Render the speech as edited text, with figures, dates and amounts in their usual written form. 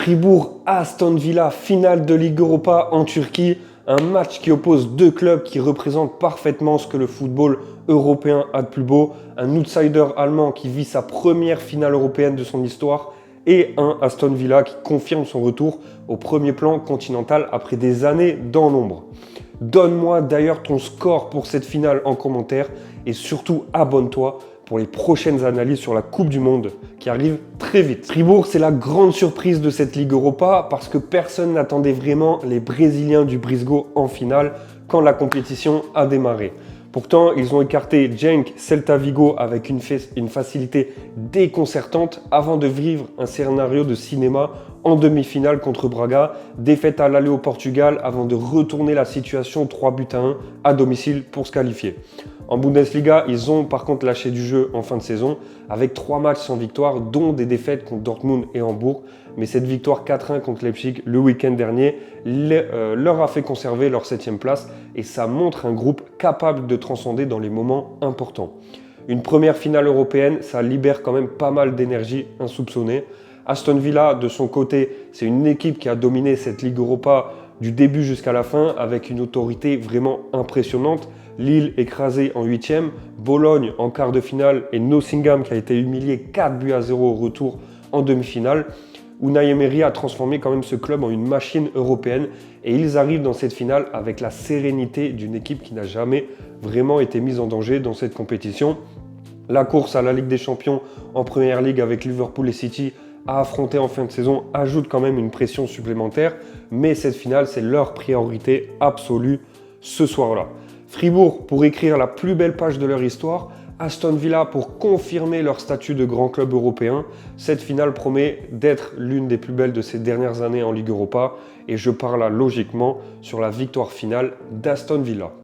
Fribourg-Aston Villa, finale de Ligue Europa en Turquie. Un match qui oppose deux clubs qui représentent parfaitement ce que le football européen a de plus beau. Un outsider allemand qui vit sa première finale européenne de son histoire et un Aston Villa qui confirme son retour au premier plan continental après des années dans l'ombre. Donne-moi d'ailleurs ton score pour cette finale en commentaire et surtout abonne-toi pour les prochaines analyses sur la Coupe du Monde qui arrive très vite. Fribourg, c'est la grande surprise de cette Ligue Europa parce que personne n'attendait vraiment les Brésiliens du Brisgau en finale quand la compétition a démarré. Pourtant, ils ont écarté Genk, Celta Vigo avec une facilité déconcertante avant de vivre un scénario de cinéma en demi-finale contre Braga, défaite à l'aller au Portugal avant de retourner la situation 3-1 à domicile pour se qualifier. En Bundesliga, ils ont par contre lâché du jeu en fin de saison avec 3 matchs sans victoire, dont des défaites contre Dortmund et Hambourg. Mais cette victoire 4-1 contre Leipzig le week-end dernier leur a fait conserver leur 7e place et ça montre un groupe capable de transcender dans les moments importants. Une première finale européenne, ça libère quand même pas mal d'énergie insoupçonnée. Aston Villa, de son côté, c'est une équipe qui a dominé cette Ligue Europa du début jusqu'à la fin avec une autorité vraiment impressionnante. Lille écrasé en 8e, Bologne en quart de finale et Nottingham qui a été humilié 4-0 au retour en demi-finale. Unai Emery a transformé quand même ce club en une machine européenne et ils arrivent dans cette finale avec la sérénité d'une équipe qui n'a jamais vraiment été mise en danger dans cette compétition. La course à la Ligue des Champions en Première Ligue avec Liverpool et City à affronter en fin de saison ajoute quand même une pression supplémentaire, mais cette finale, c'est leur priorité absolue ce soir-là. Fribourg pour écrire la plus belle page de leur histoire, Aston Villa pour confirmer leur statut de grand club européen. Cette finale promet d'être l'une des plus belles de ces dernières années en Ligue Europa et je parle là logiquement sur la victoire finale d'Aston Villa.